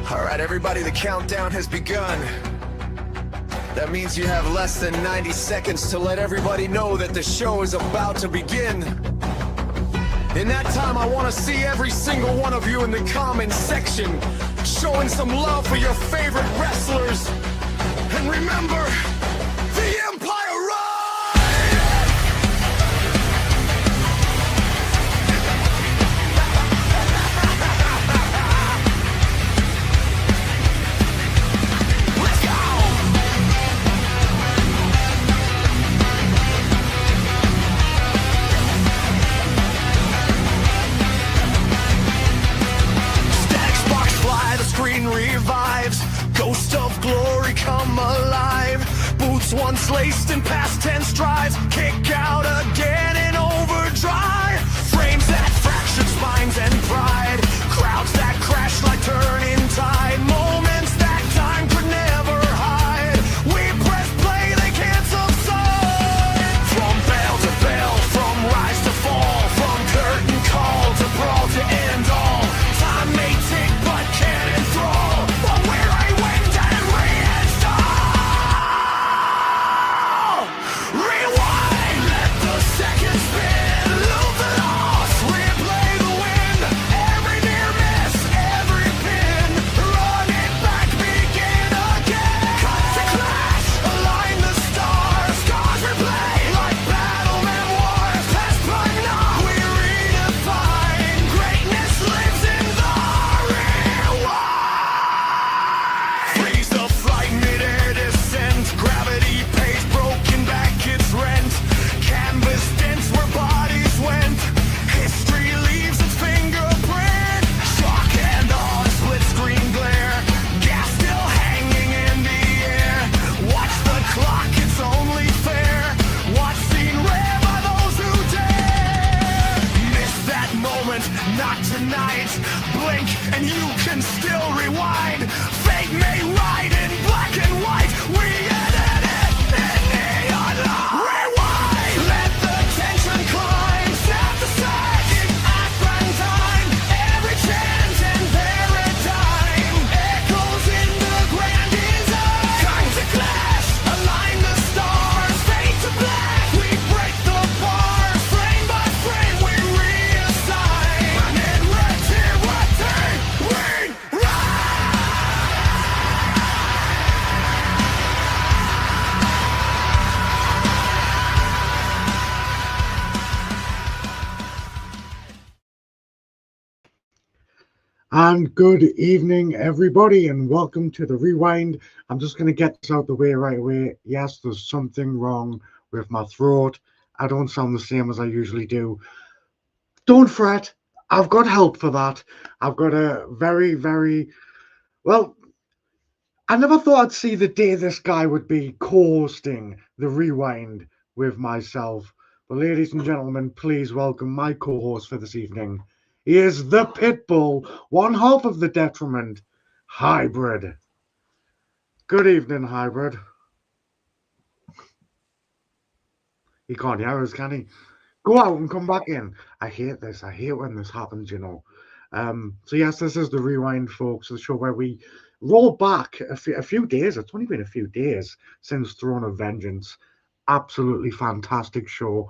All right, everybody, the countdown has begun. That means you have less than 90 seconds to let everybody know that the show is about to begin. In that time, I want to see every single one of you in the comment section showing some love for your favorite wrestlers. And remember, the Empire Rise! Screen revives, ghost of glory come alive. Boots once laced in past tense drives, kick out again in overdrive. Frames that fractured spines and pride, crowds that crash like turning tide. Moments that time could never hide. We press play, they can't subside. From bell to bell, from rise to fall, from curtain call to brawl to end all. Time may tick but can't. Not tonight. Blink and you can still rewind. Fate may ride in black and white. We edit it in neon light. Rewind. Let the tension climb. Set the second act run time. Every chant and paradigm echoes in the grand design. Time to clash. Align the stars. Fade to black. We break the bars. Frame by frame we reassign. And good evening, everybody, and welcome to the Rewind. I'm just going to get this out the way right away. Yes, there's something wrong with my throat. I don't sound the same as I usually do. Don't fret. I've got help for that. I've got a well, I never thought I'd see the day this guy would be co-hosting the Rewind with myself. But ladies and gentlemen, please welcome my co-host for this evening. He is the Pitbull, one half of the Detriment, Hybrid. Good evening, Hybrid. He can't hear us, can he? Go out and come back in. I hate this. I hate when this happens, you know. So yes, this is the Rewind, folks, the show where we roll back a few days. It's only been a few days since Throne of Vengeance. Absolutely fantastic show.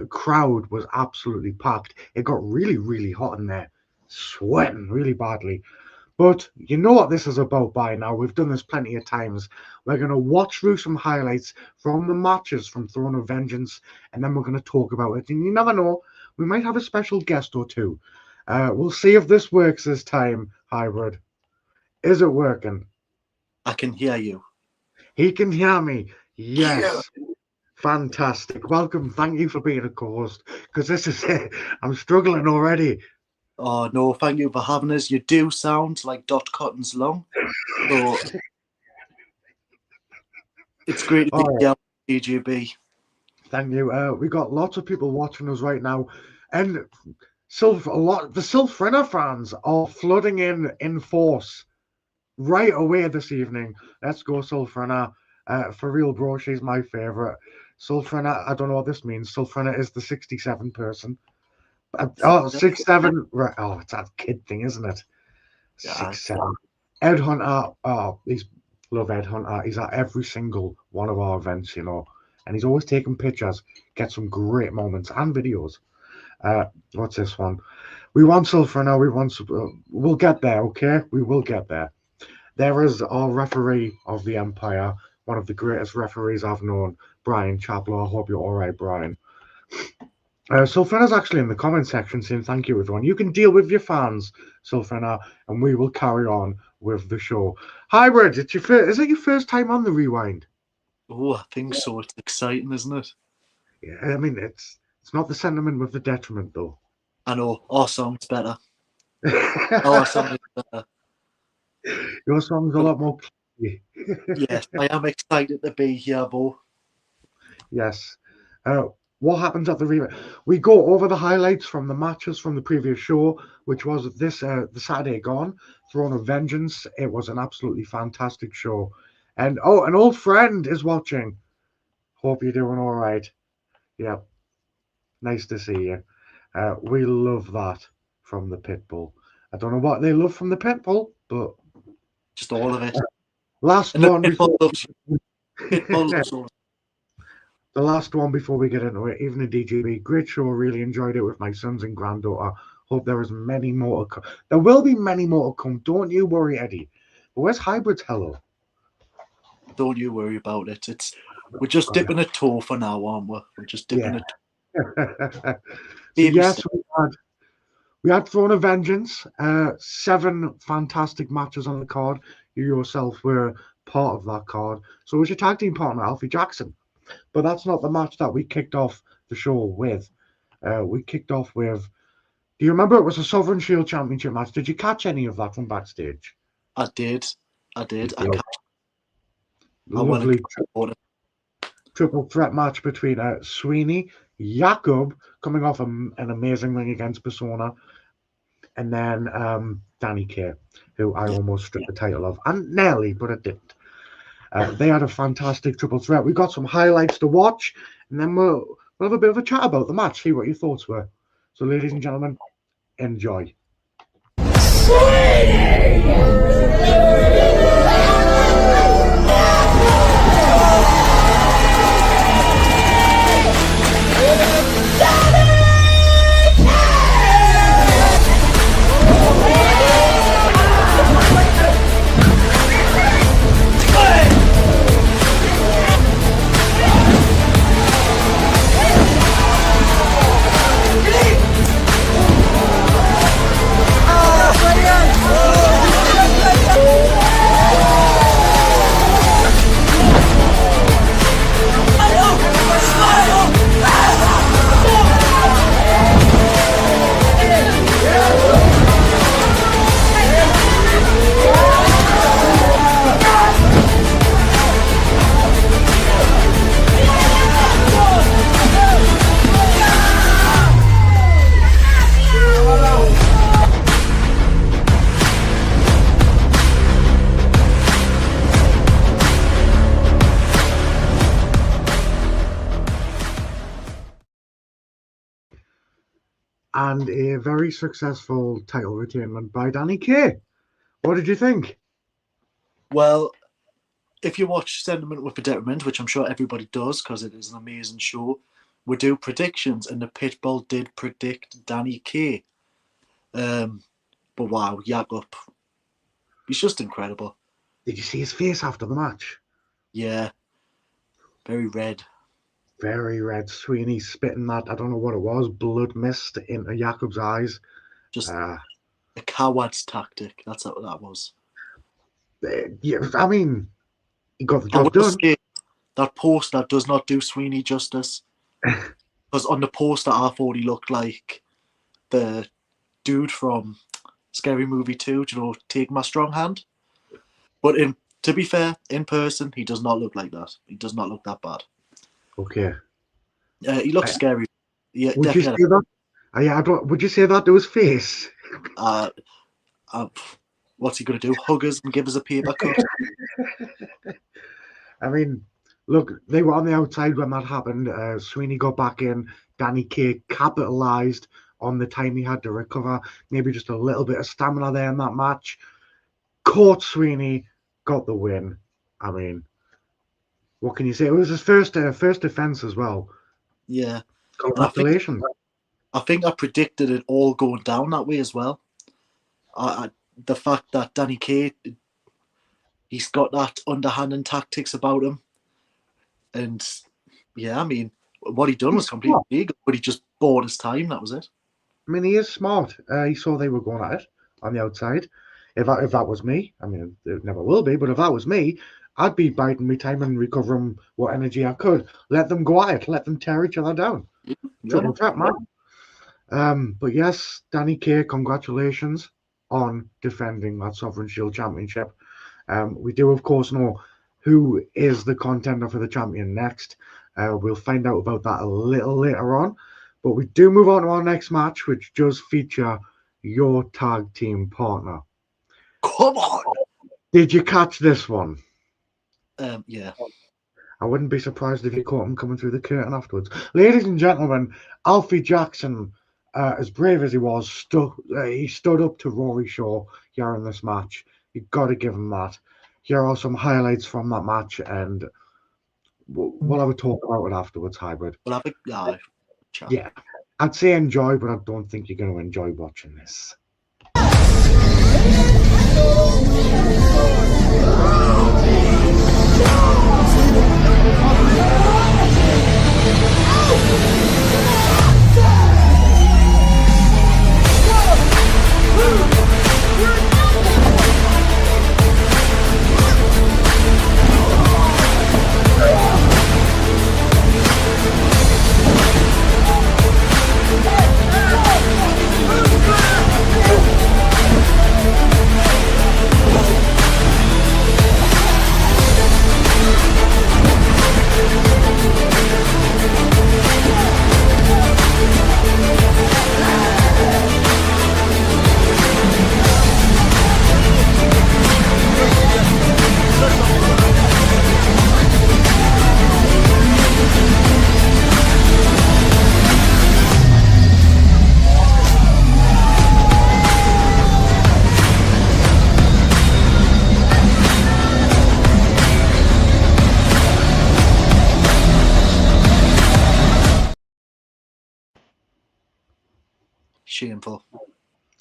Crowd was absolutely packed. It got really, really hot in there, sweating really badly. But you know what this is about by now. We've done this plenty of times. We're going to watch through some highlights from the matches from Throne of Vengeance, and then we're going to talk about it. And you never know, we might have a special guest or two. We'll see if this works this time, Hybrid. Is it working? I can hear you. He can hear me. Yes. Yeah. Fantastic. Welcome. Thank you for being a co-host, because this is it. I'm struggling already. Oh, no, thank you for having us. You do sound like Dot Cotton's long. So it's great to be out, DJB. Thank you. We got lots of people watching us right now. And the Silfrenner fans are flooding in force right away this evening. Let's go, Silfrenner. For real, bro, she's my favorite. Silfrenner, I don't know what this means. Silfrenner is the 67 person. 6'7". Right. Oh, it's that kid thing, isn't it? Yeah. 6'7". Ed Hunter, love Ed Hunter. He's at every single one of our events, you know, and he's always taking pictures, get some great moments and videos. What's this one? We want sulfur now. We'll get there, okay? We will get there. There is our referee of the Empire, one of the greatest referees I've known, Brian Chaplow. I hope you're all right, Brian. Sulfina's actually in the comment section saying thank you, everyone. You can deal with your fans, Sulfina, and we will carry on with the show. Hybrid, is it your first time on the Rewind? Oh, I think so. It's exciting, isn't it? Yeah, I mean, it's not the sentiment with the detriment, though. I know. Our song's better. Our song is better. Your song's a lot more clear. Yes, I am excited to be here, Bo. Yes. What happens at the Rewind? We go over the highlights from the matches from the previous show, which was the Saturday gone, Throne of Vengeance. It was an absolutely fantastic show. And an old friend is watching. Hope you're doing all right. Yeah. Nice to see you. We love that from the Pitbull. I don't know what they love from the Pitbull, but Just all of it. last And the one Pitbull before loves all. the last one before we get into it, even a DJB, great show. Really enjoyed it with my sons and granddaughter. Hope there is many more to come. There will be many more to come. Don't you worry, Eddie. But where's Hybrid's hello? Don't you worry about it. We're just dipping a toe for now, aren't we? We're just dipping a toe. So yes, we had Throne of Vengeance. 7 fantastic matches on the card. You yourself were part of that card. So was your tag team partner, Alfie Jackson. But that's not the match that we kicked off the show with. We kicked off with. Do you remember it was a Sovereign Shield Championship match? Did you catch any of that from backstage? I did. Lovely triple threat match between Sweeney, Jakob coming off an amazing ring against Persona, and then Danny K, who I almost stripped the title of, and Nelly, but I didn't. They had a fantastic triple threat. We got some highlights to watch, and then we'll have a bit of a chat about the match, see what your thoughts were. So, ladies and gentlemen, enjoy. And a very successful title retainment by Danny K. What did you think? Well, if you watch Sentiment with a Detriment, which I'm sure everybody does because it is an amazing show, we do predictions, and the Pitbull did predict Danny K. But wow, Jakob, he's just incredible. Did you see his face after the match? Yeah, very red. Very red. Sweeney spitting that, I don't know what it was, blood mist into Jakob's eyes. Just a coward's tactic. That's what that was. Yeah, I mean, he got the job done. That poster does not do Sweeney justice. Because on the poster, I thought he looked like the dude from Scary Movie 2, you know, Take My Strong Hand. But to be fair, in person, he does not look like that. He does not look that bad. Okay. He looks scary. Yeah, would definitely. You say that? Would you say that to his face? What's he going to do? Hug us and give us a paper cut? I mean, look, they were on the outside when that happened. Sweeney got back in. Danny K capitalized on the time he had to recover. Maybe just a little bit of stamina there in that match. Court Sweeney got the win. I mean, what can you say? It was his first defense as well. Yeah. Congratulations. I think I predicted it all going down that way as well. The fact that Danny Kaye, he's got that underhanded tactics about him. And yeah, I mean, what he done was completely legal, but he just bought his time. That was it. I mean, he is smart. He saw they were going at it on the outside. If that was me, I mean, it never will be, but if that was me, I'd be biding my time and recovering what energy I could. Let them go at it. Let them tear each other down. Yeah. Triple threat, man. But yes, Danny Kaye, congratulations on defending that Sovereign Shield Championship. We do, of course, know who is the contender for the champion next. We'll find out about that a little later on. But we do move on to our next match, which does feature your tag team partner. Come on. Did you catch this one? Yeah. I wouldn't be surprised if you caught him coming through the curtain afterwards. Ladies and gentlemen, Alfie Jackson, as brave as he was, he stood up to Rory Shaw here in this match. You've got to give him that. Here are some highlights from that match, and we'll have a talk about it afterwards, Hybrid. We'll have a chat. Yeah, I'd say enjoy, but I don't think you're going to enjoy watching this. Shameful.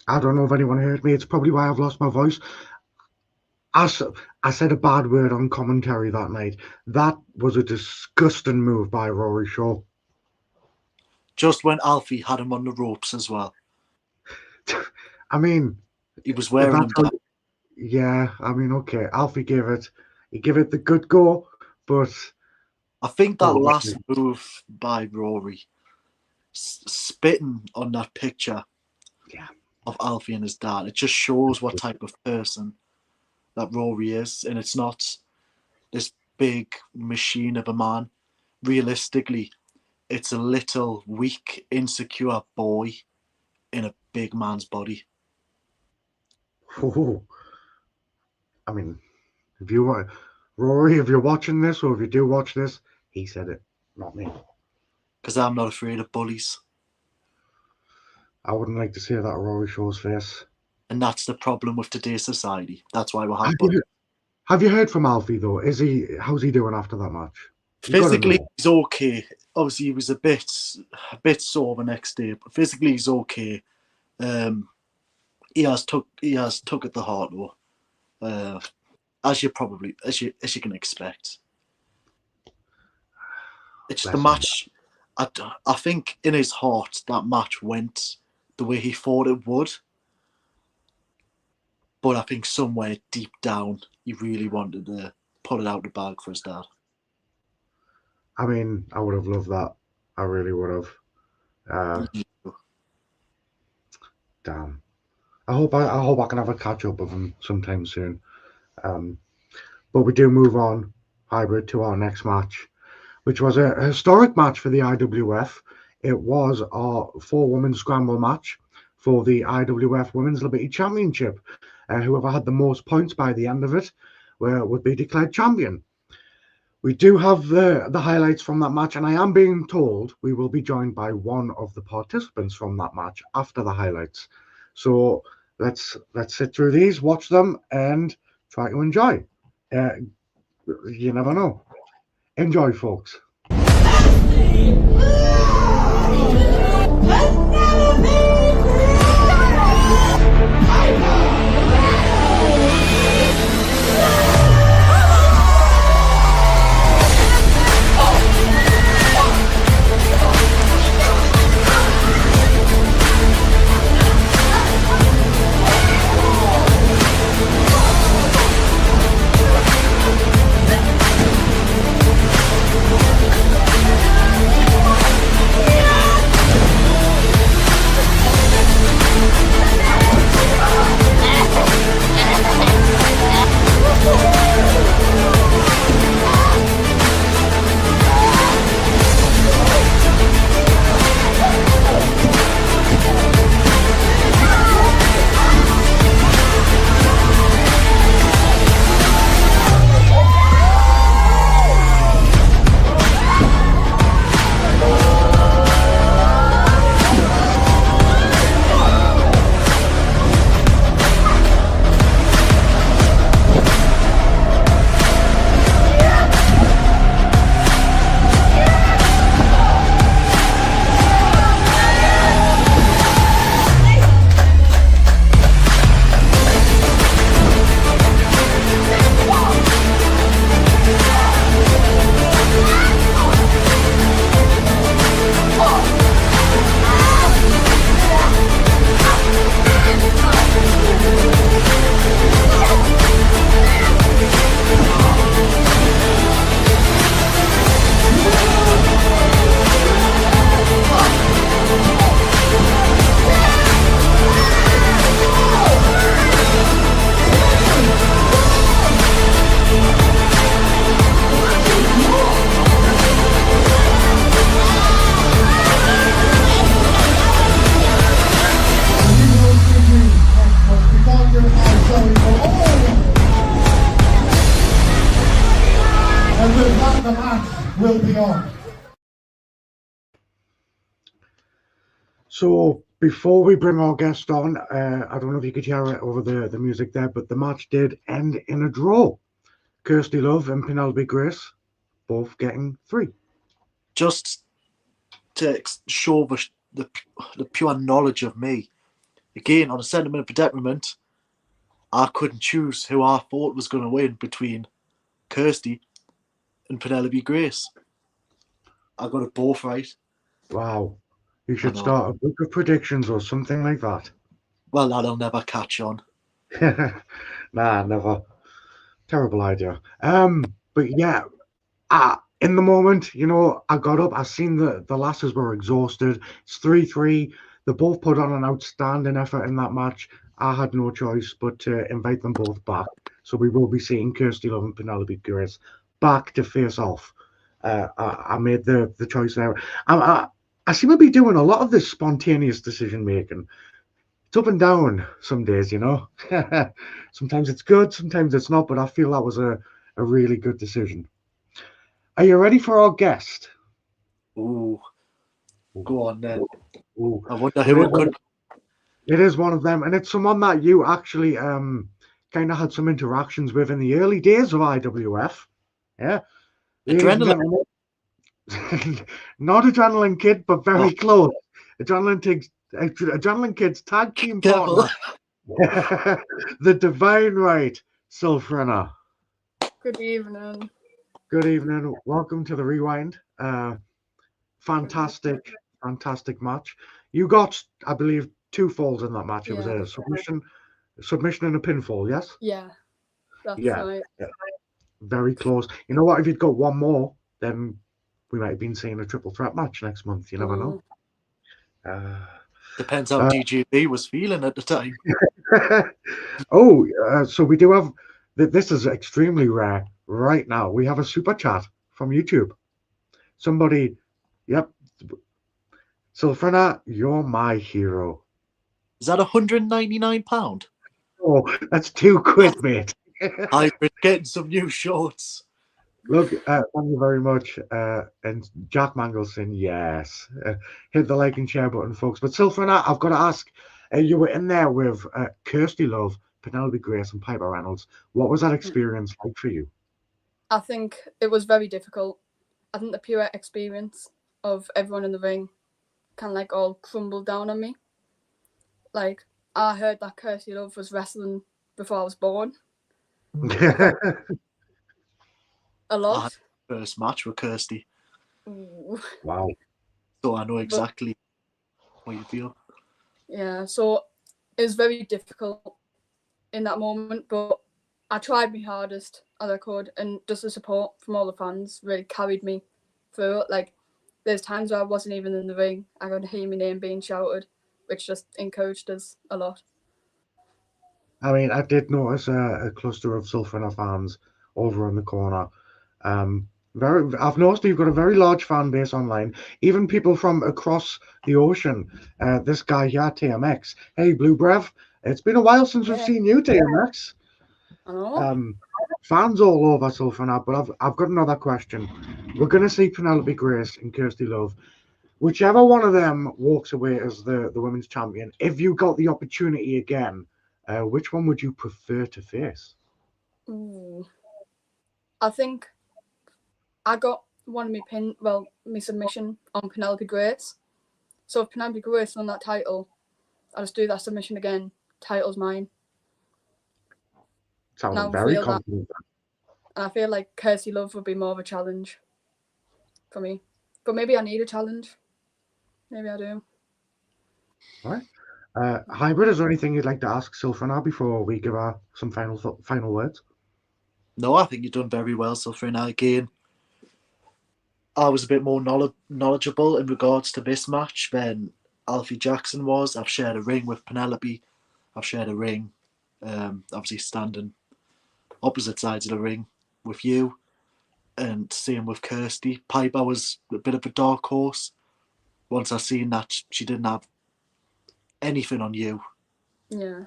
I don't know if anyone heard me. It's probably why I've lost my voice. I said a bad word on commentary that night. That was a disgusting move by Rory Shaw. Just when Alfie had him on the ropes as well. I mean, he was wearing him down. Yeah, I mean, okay. Alfie gave it the good go, but I think that last move by Rory, spitting on that picture of Alfie and his dad, it just shows what type of person that Rory is. And it's not this big machine of a man. Realistically, it's a little weak, insecure boy in a big man's body. Oh, I mean, if you're watching this, or if you do watch this, he said it, not me. Because I'm not afraid of bullies. I wouldn't like to see that at Rory Shaw's face. And that's the problem with today's society. That's why we're having bullies. Have you heard from Alfie though? How's he doing after that match? Physically, he's okay. Obviously, he was a bit sore the next day, but physically, he's okay. He has took it to heart though, as you can expect. It's the match. I think in his heart that match went the way he thought it would, but I think somewhere deep down he really wanted to pull it out the bag for his dad. I mean, I would have loved that. I really would have. Damn. I hope I can have a catch up with him sometime soon. But we do move on, Hybrid, to our next match, which was a historic match for the IWF. It was our 4-woman scramble match for the IWF Women's Liberty Championship. Whoever had the most points by the end of it would be declared champion. We do have the highlights from that match, and I am being told we will be joined by one of the participants from that match after the highlights. So let's sit through these, watch them, and try to enjoy. Uh, you never know. Enjoy, folks. Will be on. So before we bring our guest on, I don't know if you could hear it over the music there, but the match did end in a draw. Kirsty Love and Penelope Grace both getting 3. Just to show the pure knowledge of me, again, on a sentiment of predicament, I couldn't choose who I thought was going to win between Kirsty and Penelope Grace. I got it both right. Wow. You should start a book of predictions or something like that. Well, that'll never catch on. Nah, never. Terrible idea. But yeah, in the moment, I got up, I seen the lasses were exhausted. It's 3-3. They both put on an outstanding effort in that match. I had no choice but to invite them both back. So we will be seeing Kirsty Love and Penelope Grace back to face off. I made the choice there. I seem to be doing a lot of this spontaneous decision making. It's up and down some days, Sometimes it's good, sometimes it's not, but I feel that was a really good decision. Are you ready for our guest? Ooh. Go on then. Ooh. I wonder who it could be. It is one of them, and it's someone that you actually kind of had some interactions with in the early days of IWF. Yeah. Adrenaline. Not Adrenaline Kid, but very close. Adrenaline Kid's tag team partner. The Divine Right, Sulfrina. Good evening. Good evening. Welcome to the Rewind. Fantastic match. You got, I believe, 2 falls in that match. It was a submission and a pinfall, yes? Yeah. That's right. Yeah. Very close. You know what? If you'd got one more, then we might have been seeing a triple threat match next month. You never know. Depends how DJB was feeling at the time. So we do have. This is extremely rare right now. We have a super chat from YouTube. Somebody, yep. Sulfrina, you're my hero. Is that £199? Oh, that's too quick, mate. I've been getting some new shorts. Look, thank you very much. And Jack Mangelson, yes. Hit the like and share button, folks. But Sulfrina, I've got to ask, You were in there with Kirsty Love, Penelope Grace, and Piper Reynolds. What was that experience like for you? I think it was very difficult. I think the pure experience of everyone in the ring kind of like all crumbled down on me. Like, I heard that Kirsty Love was wrestling before I was born. A I lot. had the first match with Kirsty, Ooh. Wow. so I know exactly what you feel. Yeah, so it was very difficult in that moment, but I tried my hardest as I could, and just the support from all the fans really carried me through it. Like, there's times where I wasn't even in the ring, I could hear my name being shouted, which just encouraged us a lot. I mean, I did notice a cluster of Sulphur fans over in the corner. I've noticed you've got a very large fan base online. Even people from across the ocean. This guy here, TMX. Hey, Blue Brev. It's been a while since we've seen you, TMX. I know. Fans all over Sulphur, but I've got another question. We're gonna see Penelope Grace and Kirsty Love. Whichever one of them walks away as the women's champion, if you got the opportunity again, which one would you prefer to face? Ooh. I think I got one of my submission on Penelope Grace. So if Penelope Grace won that title, I'll just do that submission again. Title's mine. Sounding very confident. And I feel like Kirsty Love would be more of a challenge for me. But maybe I need a challenge. Maybe I do. All right. Hybrid, is there anything you'd like to ask Sulphur now before we give her some final words? No, I think you've done very well, Sulphur. Again, I was a bit more knowledgeable in regards to this match than Alfie Jackson was. I've shared a ring with Penelope. I've shared a ring, obviously standing opposite sides of the ring with you, and same with Kirsty. Piper was a bit of a dark horse. Once I seen that she didn't have anything on you. Yeah.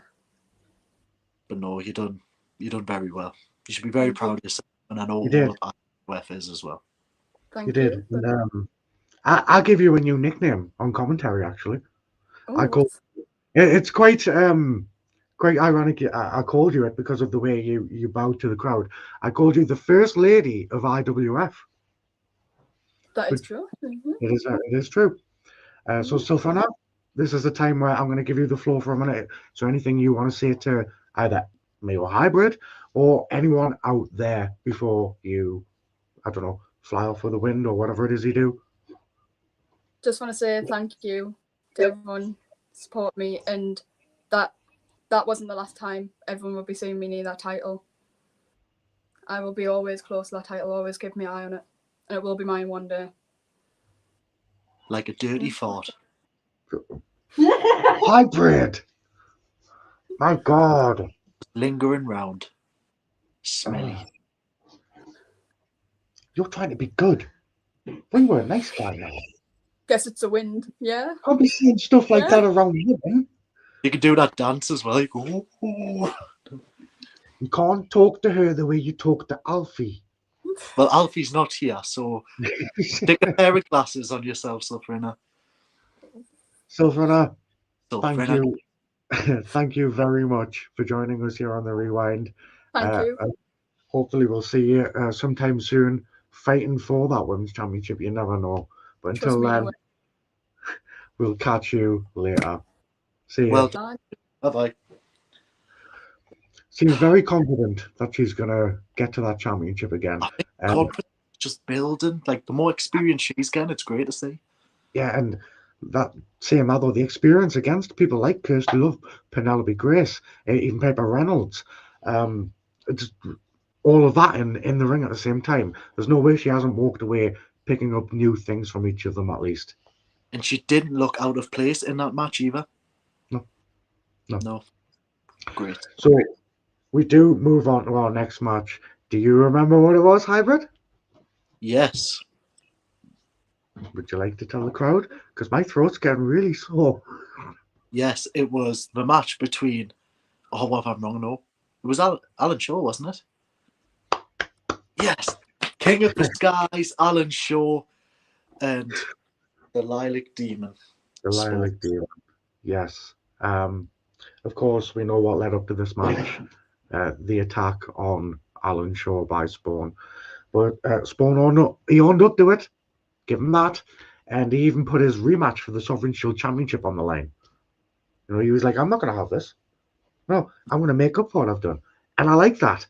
But no, you done very well. You should be very proud of yourself, and I know You did. all of IWF is as well. Thank You did. And, I'll give you a new nickname on commentary. Actually, it's quite ironic. I called you it because of the way you bowed to the crowd. I called you the First Lady of IWF. That is true. Mm-hmm. It is true. So for now, this is the time where I'm going to give you the floor for a minute. So anything you want to say to either me or Hybrid or anyone out there before you, I don't know, fly off with the wind or whatever it is you do. Just want to say thank you to everyone support me, and that wasn't the last time everyone will be seeing me near that title. I will be always close to that title, always keep my eye on it, and it will be mine one day. Like a dirty fart. Hybrid! My God. Lingering round. Smelly. You're trying to be good. We were a nice guy now. Guess it's a wind, yeah? Can't be saying stuff like that around women. You can do that dance as well. You go, ooh. You can't talk to her the way you talk to Alfie. Well, Alfie's not here, so stick a pair of glasses on yourself, Sulphur. Sulphur, thank you. Thank you very much for joining us here on the Rewind. Thank you. Hopefully we'll see you sometime soon fighting for that Women's Championship. You never know. But until then, we'll catch you later. See you. Well done. Bye-bye. Seems very confident that she's going to get to that championship again. I think confidence just building. Like, the more experience she's getting, it's great to see. Yeah, and that same other, the experience against people like Kirsty Love, Penelope Grace, even Piper Reynolds, it's all of that in the ring at the same time. There's no way she hasn't walked away picking up new things from each of them at least. And she didn't look out of place in that match either. No. Great. So we do move on to our next match. Do you remember what it was, Hybrid? Yes. Would you like to tell the crowd? Because my throat's getting really sore. Yes, it was the match between... Oh, what if I'm wrong? No. It was Alan Shaw, wasn't it? Yes. King of the Skies, Alan Shaw, and the Lilac Demon. The Lilac Demon. Yes. Of course, we know what led up to this match, the attack on Alan Shaw by Spawn. But Spawn owned up to it, give him that, and he even put his rematch for the Sovereign Shield Championship on the line. You know, he was like, I'm not going to have this. No, I'm going to make up for what I've done. And I like that.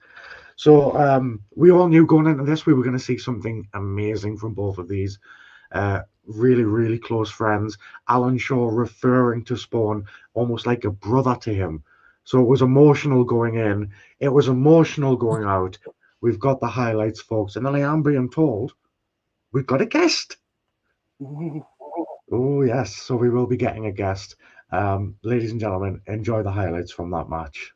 So we all knew going into this we were going to see something amazing from both of these really, really close friends. Alan Shaw referring to Spawn almost like a brother to him. So it was emotional going in. It was emotional going out. We've got the highlights, folks. And then I am being told we've got a guest. Ooh. Oh, yes. So we will be getting a guest. Ladies and gentlemen, enjoy the highlights from that match.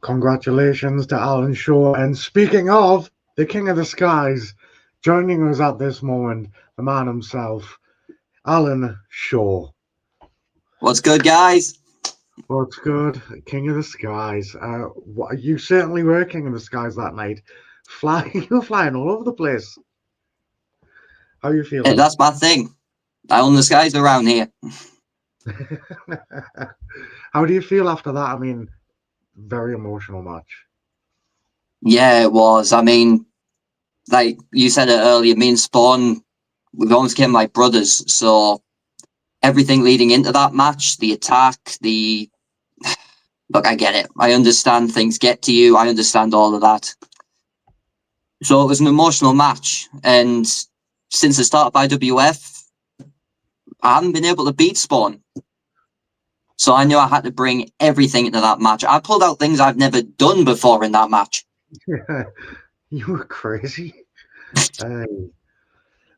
Congratulations to Alan Shaw. And speaking of the King of the Skies, joining us at this moment, the man himself, Alan Shaw. What's good, guys? What's good? King of the Skies. You certainly were King of the Skies that night. You were flying all over the place. How are you feeling? Yeah, that's my thing. I own the skies around here. How do you feel after that? I mean, very emotional match. Yeah, it was. I mean, like you said it earlier, me and Spawn, we've almost become like brothers. So everything leading into that match, the attack, look, I get it. I understand things get to you. I understand all of that. So it was an emotional match. And since the start of IWF, I haven't been able to beat Spawn. So I knew I had to bring everything into that match. I pulled out things I've never done before in that match. You were crazy.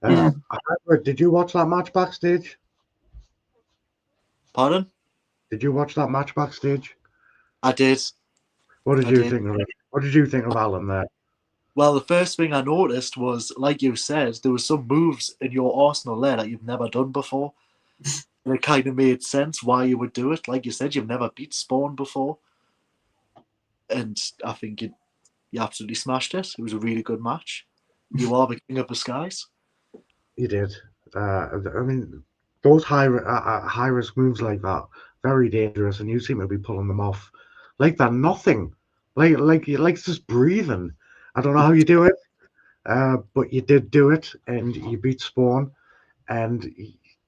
Yeah. Did you watch that match backstage? Pardon? Did you watch that match backstage? I did. What did you think of it? What did you think of Alan there? Well, the first thing I noticed was, like you said, there were some moves in your arsenal there that you've never done before. And it kind of made sense why you would do it. Like you said, you've never beat Spawn before. And I think you absolutely smashed it. It was a really good match. You are the King of the Skies. You did. I mean, those high risk moves like that, very dangerous, and you seem to be pulling them off like they're nothing. Like just breathing. I don't know how you do it, but you did do it, and you beat Spawn, and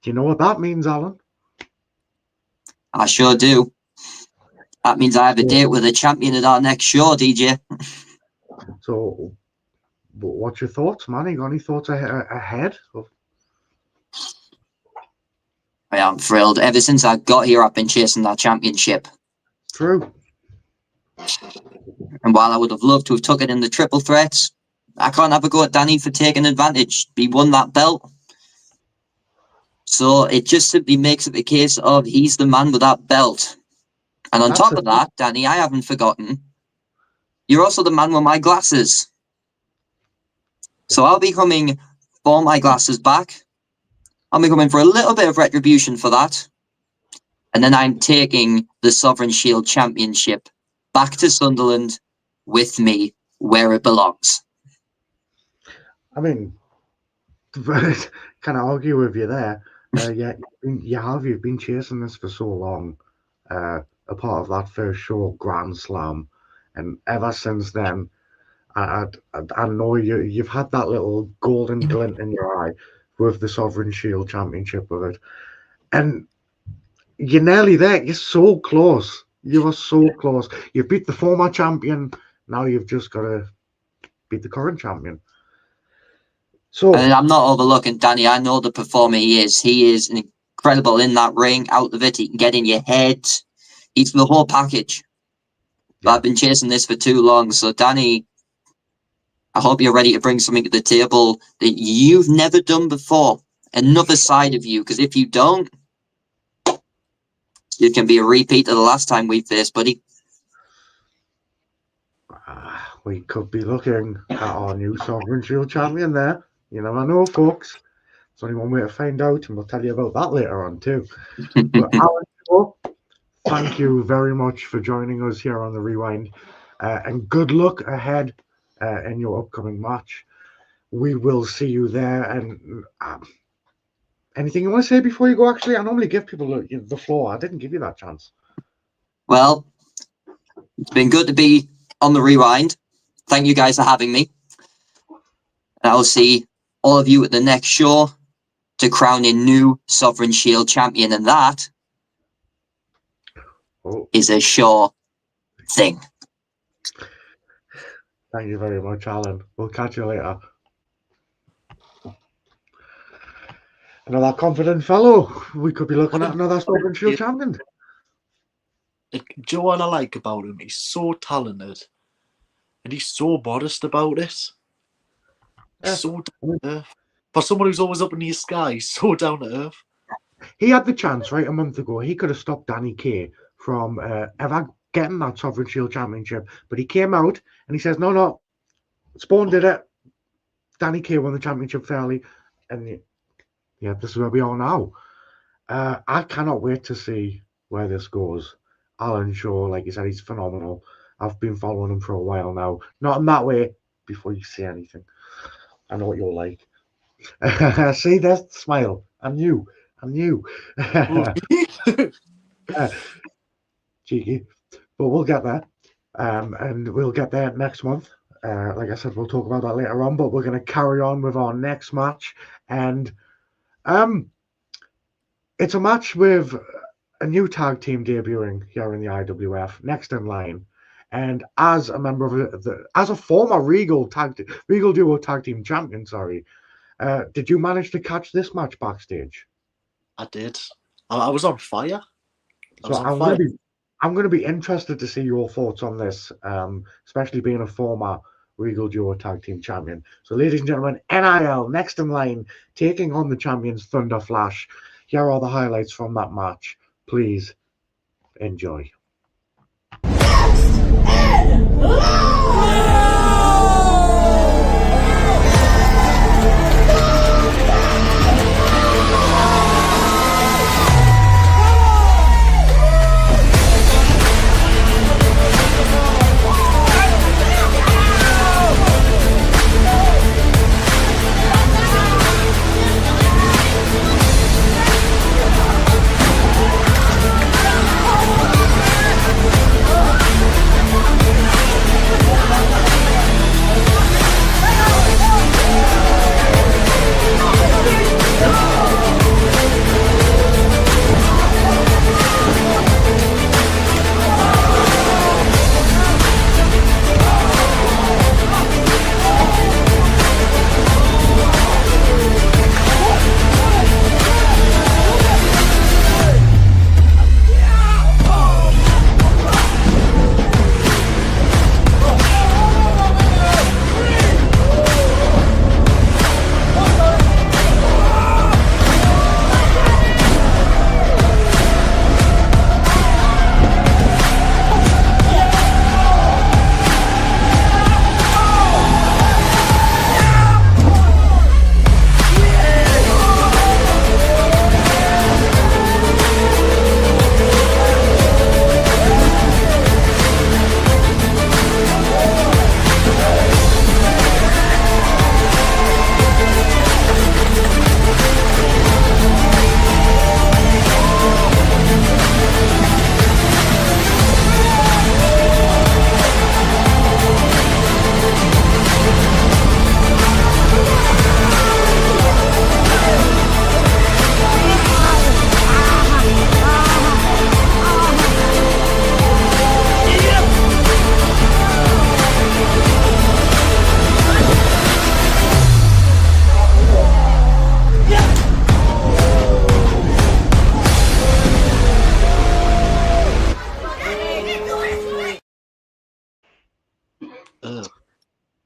Do you know what that means, Alan? I sure do. That means I have a date with a champion at our next show, DJ. So, what's your thoughts, man? You got any thoughts ahead? I am thrilled. Ever since I got here, I've been chasing that championship. True. And while I would have loved to have took it in the triple threats, I can't have a go at Danny for taking advantage. He won that belt. So it just simply makes it the case of he's the man with that belt. And on top of that, Danny, I haven't forgotten, you're also the man with my glasses. So I'll be coming for my glasses back. I'll be coming for a little bit of retribution for that. And then I'm taking the Sovereign Shield Championship back to Sunderland with me where it belongs. I mean, can I argue with you there? Yeah, you've been chasing this for so long. A part of that first show, Grand Slam, and ever since then, I know you've had that little golden glint in your eye with the Sovereign Shield Championship with it, and you're nearly there. You're so close. You are so close. You beat the former champion. Now you've just got to beat the current champion. So, and I'm not overlooking Danny. I know the performer he is. He is incredible in that ring. Out of it, he can get in your head. He's the whole package. But I've been chasing this for too long. So, Danny, I hope you're ready to bring something to the table that you've never done before. Another side of you. Because if you don't, it can be a repeat of the last time we faced, buddy. We could be looking at our new Sovereign Shield champion there. You never know, folks. There's only one way to find out, and we'll tell you about that later on, too. But Alan, thank you very much for joining us here on the Rewind. And good luck ahead in your upcoming match. We will see you there. And anything you want to say before you go? Actually, I normally give people the floor. I didn't give you that chance. Well, it's been good to be on the Rewind. Thank you guys for having me. And I'll see all of you at the next show to crown a new Sovereign Shield champion. And that is a sure thing. Thank you very much, Alan. We'll catch you later. Another confident fellow. We could be looking at another Sovereign Shield champion. Do you know what I like about him? He's so talented. And he's so modest about it. Yeah. So down to earth. For someone who's always up in the sky, he's so down to earth. He had the chance, right, a month ago. He could have stopped Danny Kaye from ever getting that Sovereign Shield Championship. But he came out and he says, no, Spawn did it. Danny Kaye won the championship fairly. And yeah, this is where we are now. I cannot wait to see where this goes. Alan Shaw, like you said, he's phenomenal. I've been following him for a while now. Not in that way, before you say anything. I know what you're like. See, that smile. I knew. Cheeky. But we'll get there. And we'll get there next month. Like I said, we'll talk about that later on, but we're going to carry on with our next match. And it's a match with a new tag team debuting here in the IWF, Next in Line. And as a member of as a former Regal Duo Tag Team Champion, did you manage to catch this match backstage? I did. I was on fire. I'm going to be interested to see your thoughts on this, especially being a former Regal Duo Tag Team Champion. So, ladies and gentlemen, NIL, Next in Line, taking on the champions Thunder Flash. Here are the highlights from that match. Please enjoy.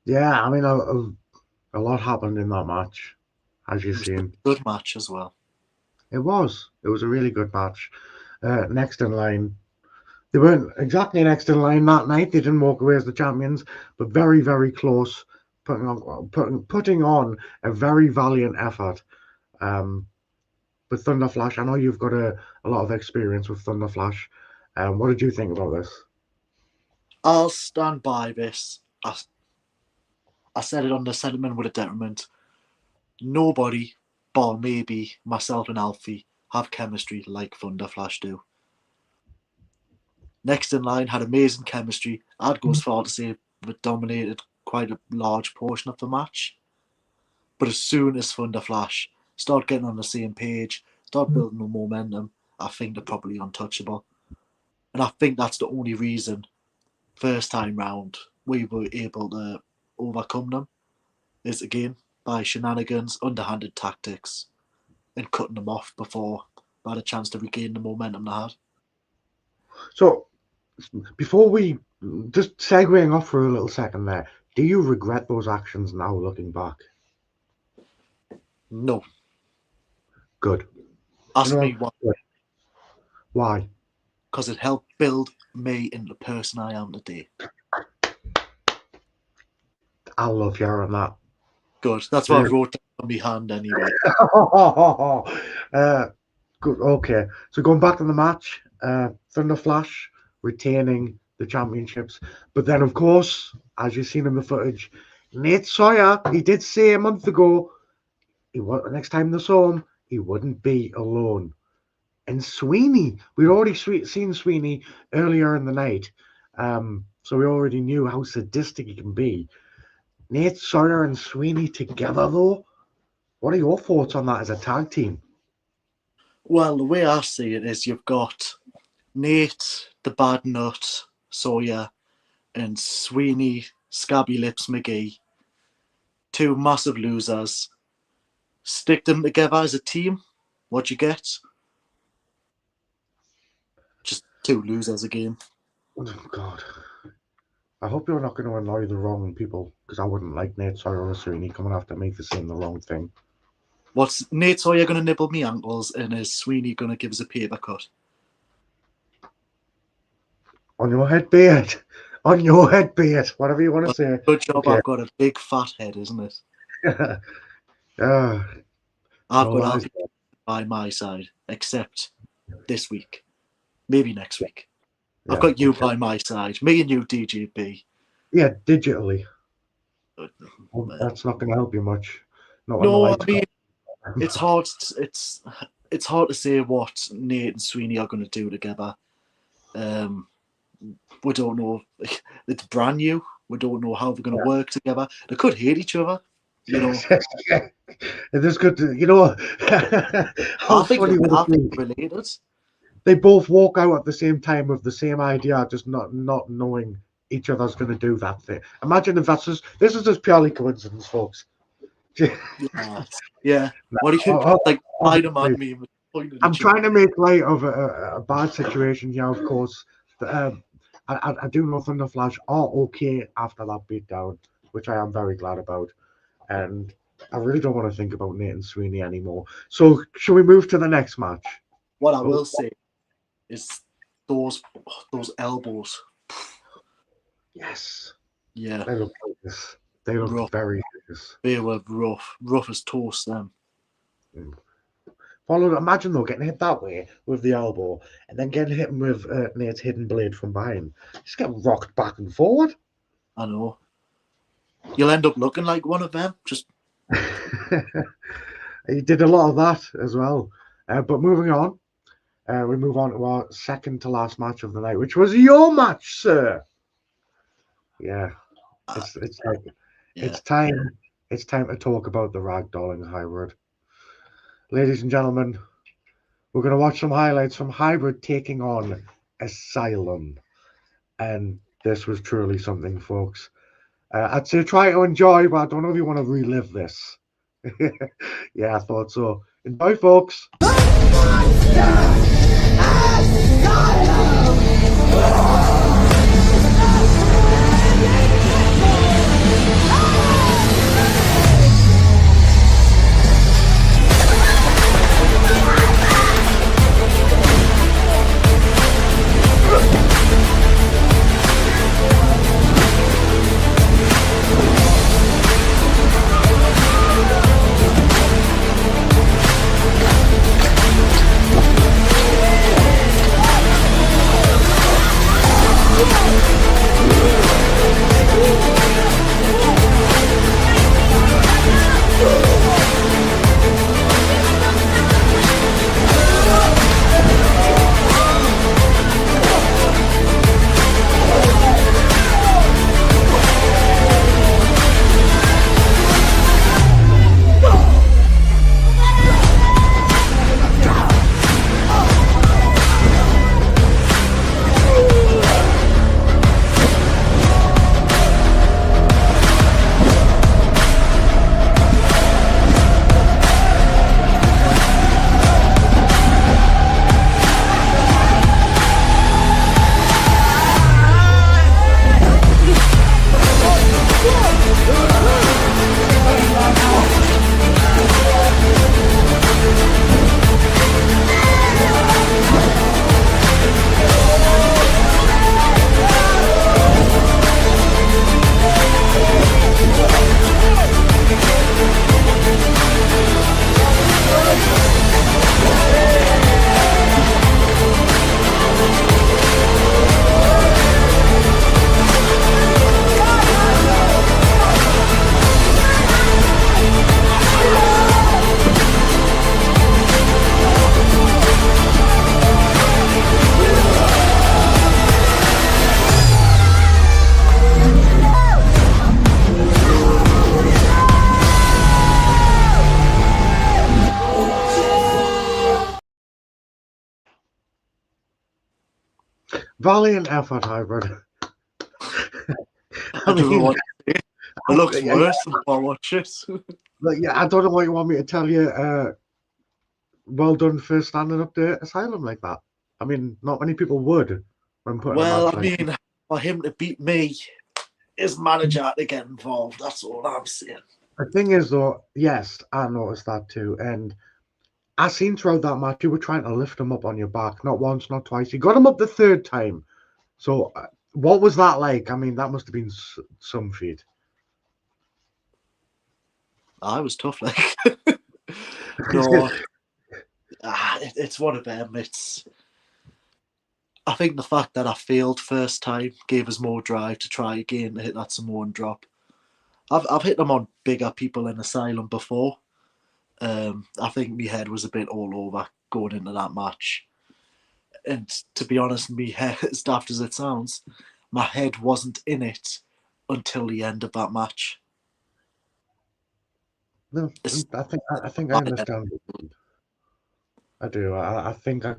Yeah, I mean, a lot happened in that match, as you've It was a seen. good match as well. It was. It was a really good match. Next in line, they weren't exactly next in line that night. They didn't walk away as the champions, but very, very close, putting on a very valiant effort. With Thunder Flash, I know you've got a lot of experience with Thunder Flash. What did you think about this? I'll stand by this. I said it on the Sentiment with a Detriment. Nobody, bar maybe myself and Alfie, have chemistry like Thunder Flash do. Next in line had amazing chemistry. I'd go as far to say it dominated quite a large portion of the match. But as soon as Thunder Flash start getting on the same page, start building the momentum, I think they're probably untouchable. And I think that's the only reason, first time round, we were able to overcome them, is again by shenanigans, underhanded tactics, and cutting them off before they had a chance to regain the momentum they had. So, before we just segueing off for a little second there, do you regret those actions now looking back? No. Good. Ask You know me why. what? Why? Because it helped build me into the person I am today. I love hearing that. Good. That's what I wrote down on my hand anyway. Good. Okay. So going back to the match, Thunder Flash retaining the championships, but then of course, as you've seen in the footage, Nate Sawyer, he did say a month ago, next time they saw him, he wouldn't be alone. And Sweeney, we'd already seen Sweeney earlier in the night, so we already knew how sadistic he can be. Nate Sawyer and Sweeney together, though? What are your thoughts on that as a tag team? Well, the way I see it is you've got Nate, the bad nut, Sawyer, and Sweeney, Scabby Lips McGee. Two massive losers. Stick them together as a team. What you get? Just two losers again. Oh, God. I hope you're not going to annoy the wrong people, because I wouldn't like Nate Sawyer or Sweeney coming after me for saying the wrong thing. What's Nate Sawyer going to nibble me ankles, and is Sweeney going to give us a paper cut? On your head, be it. On your head, be it. Whatever you want to say. Good job, Okay. I've got a big fat head, isn't it? I've I've got Alfie by my side, except this week. Maybe next week. Yeah, I've got you by my side. Me and you, DJB. Yeah, digitally. But, That's not going to help you much. Not when the no, lights I mean, it's hard. It's hard to say what Nate and Sweeney are going to do together. We don't know. It's brand new. We don't know how they're going to work together. They could hate each other. You know, it is good to, you know, how I think funny would it be? related. They both walk out at the same time with the same idea, just not knowing each other's going to do that thing. Imagine if this is just purely coincidence, folks. Yeah. What do you like? Spider-Man meme. I'm trying to make light of a bad situation here, of course. I do know Thunder Flash are okay after that beatdown, which I am very glad about. And I really don't want to think about Nate and Sweeney anymore. So, shall we move to the next match? What I will say is those elbows. Yes. Yeah. They look vicious. They look rough. very vicious. They were rough as toast. Them. Imagine though getting hit that way with the elbow, and then getting hit with Nate's hidden blade from behind. Just get rocked back and forward. I know. You'll end up looking like one of them. Just He did a lot of that as well. But moving on, we move on to our second to last match of the night, which was your match, sir. Yeah, it's time. It's time to talk about the ragdolling hybrid, ladies and gentlemen. We're going to watch some highlights from Hybrid taking on Asylum, and this was truly something, folks. I'd say try to enjoy, but I don't know if you want to relive this. Yeah, I thought so. Enjoy, folks. Valiant effort, Hybrid. I don't know what to say. It looks yeah, worse than I watch it. yeah, I don't know what you want me to tell you. Well done for standing up to Asylum like that. I mean, not many people would when putting a Well, match I like mean, for him to beat me, his manager had to get involved. That's all I'm saying. The thing is, though, yes, I noticed that too. And I seen throughout that match, you were trying to lift him up on your back. Not once, not twice. You got him up the third time. So, what was that like? I mean, that must have been some feat. I was tough, like. No, it's one of them. I think the fact that I failed first time gave us more drive to try again to hit that Samoan drop. I've hit them on bigger people in Asylum before. I think my head was a bit all over going into that match. And to be honest, my head, as daft as it sounds, my head wasn't in it until the end of that match. No, I think I understand. I do. I think I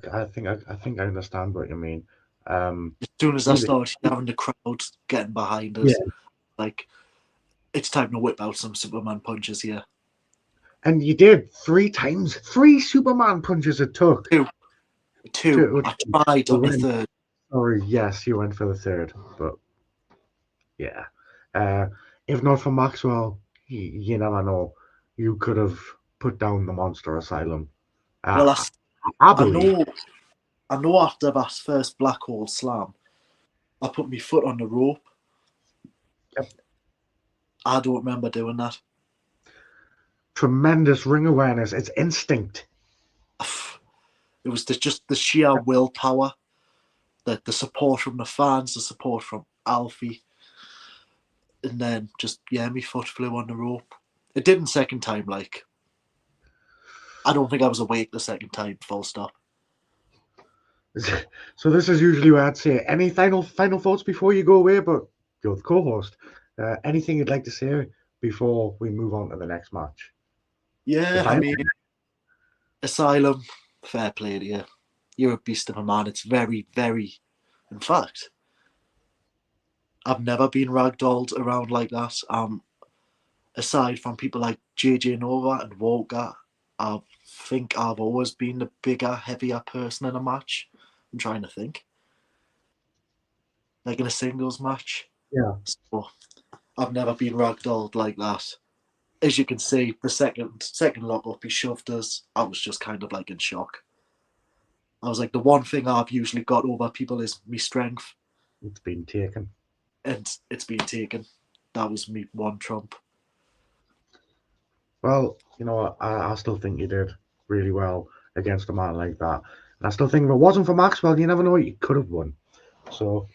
understand what you mean. As soon as I started having the crowd getting behind us, like, it's time to whip out some Superman punches here. And you did 3 times. 3 Superman punches it took. Two. I tried on the third. Sorry, yes, you went for the third, but yeah. If not for Maxwell, you never know. You could have put down the Monster Asylum. Well, I believe. I know after that first black hole slam, I put my foot on the rope. Yep. I don't remember doing that. Tremendous ring awareness. It's instinct. It was just the sheer willpower, the support from the fans, the support from Alfie, and then just, my foot flew on the rope. It didn't second time, like. I don't think I was awake the second time, full stop. So this is usually where I'd say, any final thoughts before you go away, but you're the co-host. Anything you'd like to say before we move on to the next match? Yeah, I mean, Asylum, fair play to you. You're a beast of a man. It's very, very... In fact, I've never been ragdolled around like that. Aside from people like JJ Nova and Walker, I think I've always been the bigger, heavier person in a match. I'm trying to think. Like in a singles match. Yeah. So I've never been ragdolled like that. As you can see, the second lock up, he shoved us. I was just kind of like in shock. I was like, the one thing I've usually got over people is my strength. It's been taken. And it's been taken. That was me one trump. Well, you know what? I still think you did really well against a man like that. And I still think if it wasn't for Maxwell, you never know what you could have won. So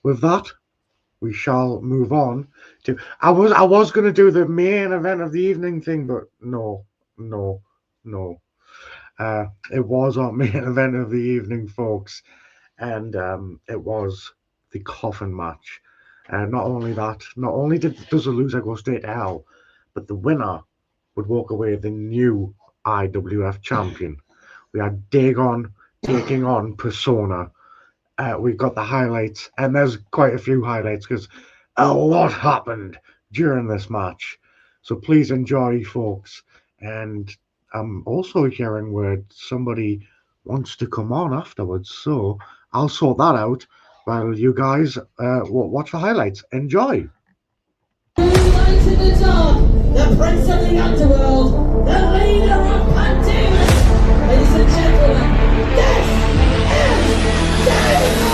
with that, we shall move on to... I was going to do the main event of the evening thing, but no. It was our main event of the evening, folks. And it was the coffin match. And not only does the loser go straight to hell, but the winner would walk away the new IWF champion. We had Dagon taking on Persona. We've got the highlights, and there's quite a few highlights because a lot happened during this match. So please enjoy, folks. And I'm also hearing word somebody wants to come on afterwards, so I'll sort that out while you guys watch the highlights. Enjoy. Rise to the top, the prince of the underworld, the leader of hunting. Ladies and gentlemen, this is Dagon!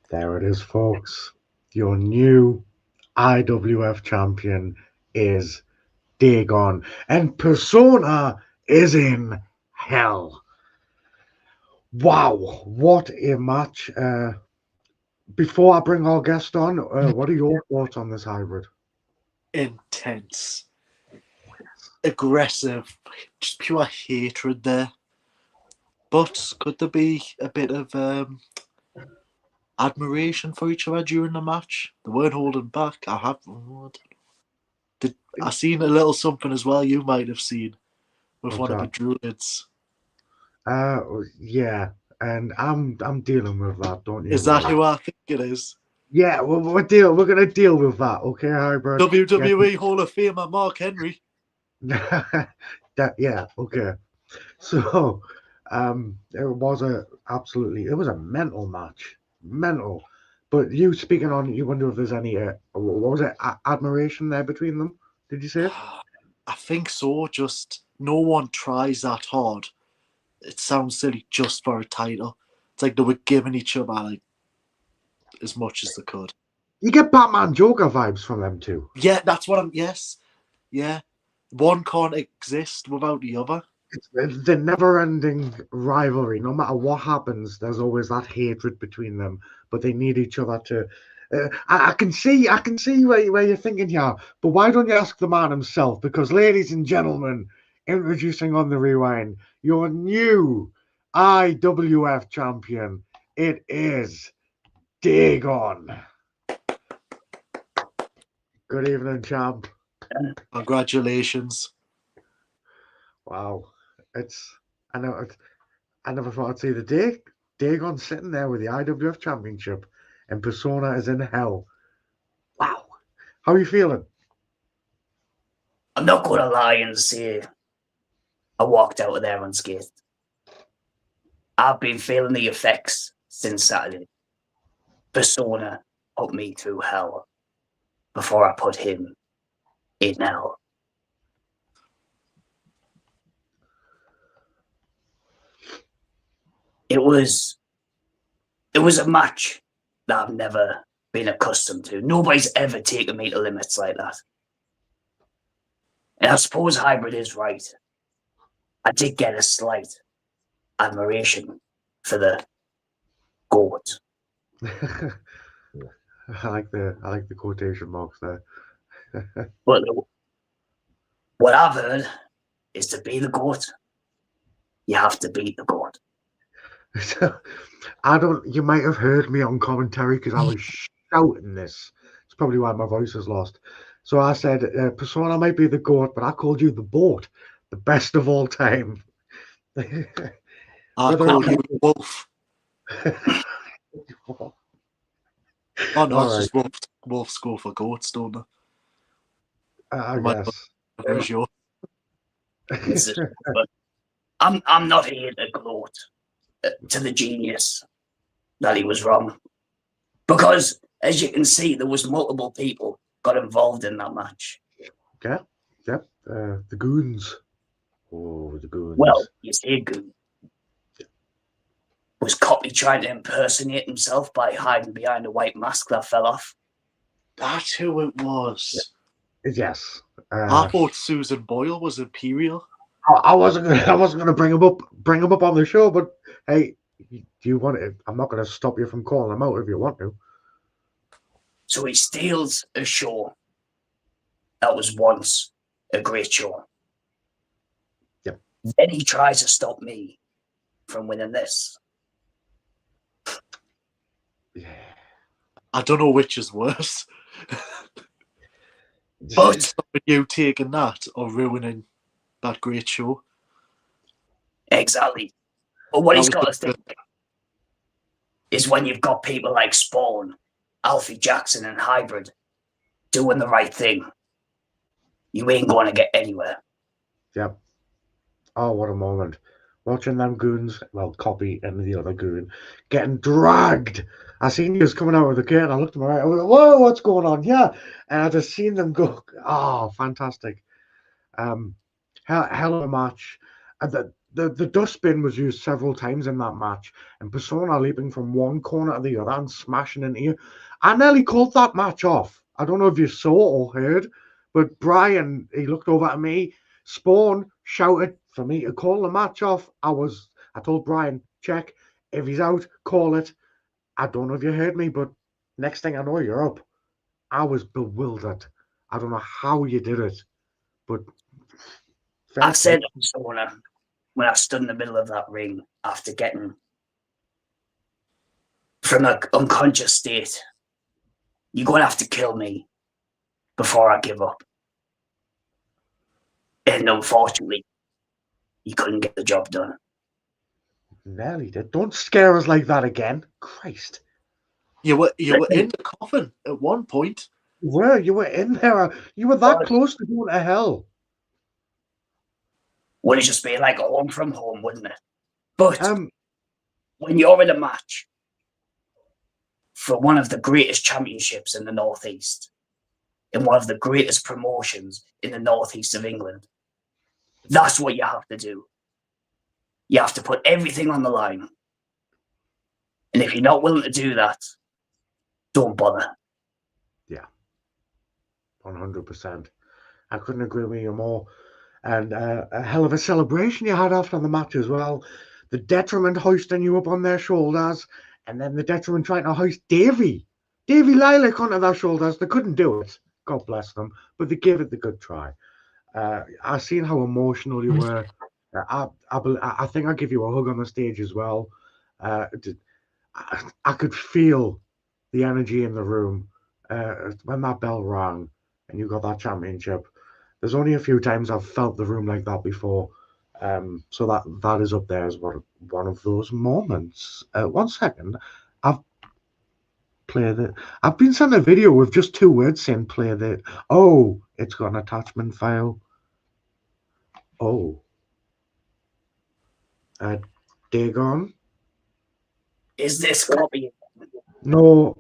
There it is, folks. Your new IWF champion is Dagon, and Persona is in hell. Wow, what a match. Before I bring our guest on, what are your thoughts on this hybrid? Intense, aggressive, just pure hatred there. But could there be a bit of admiration for each other during the match? They weren't holding back. I seen a little something as well. You might have seen with one of the druids. Yeah, and I'm dealing with that. Don't you? Is that who I think it is? Yeah, we're gonna deal with that. Okay, hybrid. WWE Hall of Famer Mark Henry. Yeah, okay. So, it was a mental match, mental. But you speaking on, you wonder if there's any, what was it, admiration there between them? Did you say? I think so. Just no one tries that hard. It sounds silly just for a title. It's like they were giving each other like as much as they could. You get Batman Joker vibes from them too. Yeah, that's what I'm. Yes, yeah. One can't exist without the other. It's the never-ending rivalry. No matter what happens, there's always that hatred between them. But they need each other to. I can see where you're thinking here. But why don't you ask the man himself? Because, ladies and gentlemen, introducing on the rewind, your new IWF champion. It is Dagon. Good evening, champ. Congratulations. Wow. I never thought I'd see the day. Dagon sitting there with the IWF championship and Persona is in hell. Wow. How are you feeling? I'm not going to lie and say I walked out of there unscathed. I've been feeling the effects since Saturday. Persona put me through hell before I put him in hell. It was a match that I've never been accustomed to. Nobody's ever taken me to limits like that. And I suppose Hybrid is right. I did get a slight admiration for the GOAT. I like the quotation marks there. But what I've heard is to be the GOAT, you have to beat the GOAT. You might have heard me on commentary because I was shouting this. It's probably why my voice is lost. So I said, Persona might be the GOAT, but I called you the BOAT, the best of all time. I call you the Wolf. Oh no, it's just Wolves go for goats, don't they? I guess. Who's yours? But I'm not here to gloat to the genius that he was wrong, because as you can see, there was multiple people got involved in that match. Okay. Yep. The goons. Oh, the goons. Well, you say goon. Was Copy trying to impersonate himself by hiding behind a white mask that fell off? That's who it was. Yes. I thought Susan Boyle was Imperial. I wasn't gonna bring him up on the show, but hey, do you want it? I'm not gonna stop you from calling him out if you want to. So he steals a show that was once a great show. Yep. Then he tries to stop me from winning this. Yeah. I don't know which is worse. But stopping you taking that or ruining that great show. Exactly. But what he's got to think is when you've got people like Spawn, Alfie Jackson, and Hybrid doing the right thing, you ain't going to get anywhere. Yep. Oh, what a moment. Watching them goons, well, Copy and the other goon, getting dragged. I seen you coming out of the gate and I looked at my right. I was like, whoa, what's going on here? And I just seen them go, oh, fantastic. Hell of a match. And the dustbin was used several times in that match, and Persona leaping from one corner to the other and smashing into you. I nearly called that match off. I don't know if you saw or heard, but Brian, he looked over at me. Spawn shouted for me to call the match off. I told Brian, check. If he's out, call it. I don't know if you heard me, but next thing I know, you're up. I was bewildered. I don't know how you did it, but I said to Persona when I stood in the middle of that ring after getting from an unconscious state, you're going to have to kill me before I give up. And unfortunately, you couldn't get the job done. Nearly did. Don't scare us like that again. Christ. You were in the coffin at one point. You were in there. You were that close to going to hell. Would it just be like a home from home, wouldn't it? But when you're in a match for one of the greatest championships in the Northeast, in one of the greatest promotions in the Northeast of England, that's what you have to do. You have to put everything on the line. And if you're not willing to do that, don't bother. Yeah. 100%. I couldn't agree with you more. And a hell of a celebration you had after the match as well. The Detriment hoisting you up on their shoulders, and then the Detriment trying to hoist Davey Lilac onto their shoulders. They couldn't do it. God bless them. But they gave it the good try. I seen how emotional you were. I think I give you a hug on the stage as well. I could feel the energy in the room when that bell rang and you got that championship. There's only a few times I've felt the room like that before. So that is up there as one of those moments. 1 second. I've been sent a video with just 2 words saying play the. Oh, it's got an attachment file. Oh. Dagon? Is this copy? No.